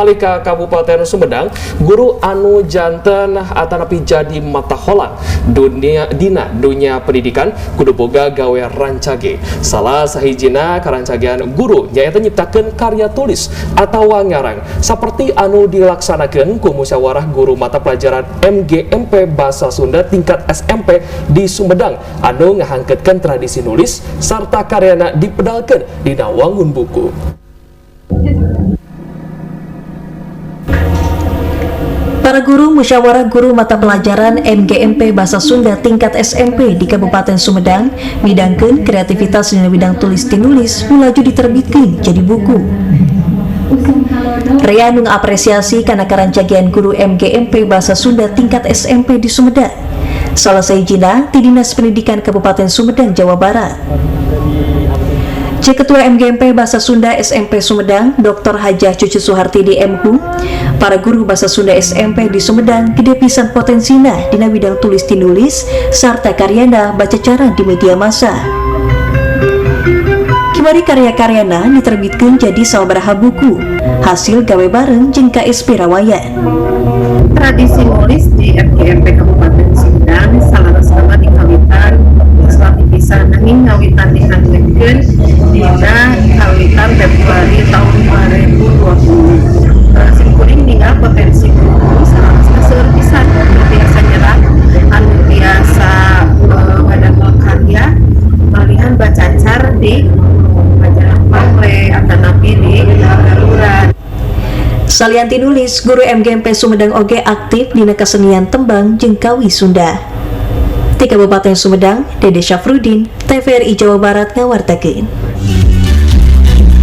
Alika Kabupaten Sumedang, guru anu janten atanapi jadi mata holang dunia pendidikan kudu boga gawe rancage. Salah sahijina karancagean guru nyaeta nyiptakeun karya tulis atau ngarang seperti anu dilaksanakeun ku musyawarah guru mata pelajaran MGMP Bahasa Sunda tingkat SMP di Sumedang anu ngahangkeutkeun tradisi nulis sarta karyana dipedalkeun dina wangun buku. Para guru musyawarah guru mata pelajaran MGMP Bahasa Sunda tingkat SMP di Kabupaten Sumedang midangkeun kreativitas dina bidang tulis tinulis mulaju diterbitkeun jadi buku. Rea nu ngapresiasi kana karancagean guru MGMP Bahasa Sunda tingkat SMP di Sumedang. Salah sahijina ti Dinas Pendidikan Kabupaten Sumedang, Jawa Barat. Ketua MGMP Bahasa Sunda SMP Sumedang, Dr. Hajah Cucu Suhartidi MHU, para guru Bahasa Sunda SMP di Sumedang gede pisan potensina dina bidang tulis tinulis sarta karyana baca cara di media massa. Kimari karya-karyana diterbitkeun jadi sabaraha buku, hasil gawe bareng jeung KSP Rawayan. Tradisi nulis di MGMP Kabupaten Sumedang salah dikawitan selati pisan nanging ngawitan dihandengkeun dina kawitan Februari tahun 2020. Simkuring ninggal potensi buku salasna seueur pisan biasa nyerah anu biasa ngadamel karya malihan bacacar di majalah pamflet atanapi di darurat. Salianti nulis, guru MGMP Sumedang oge aktif dina kasenian tembang jeung kawi Sunda. Di Kabupaten Sumedang, Dede Syafruddin, TVRI Jawa Barat ngawartakeun.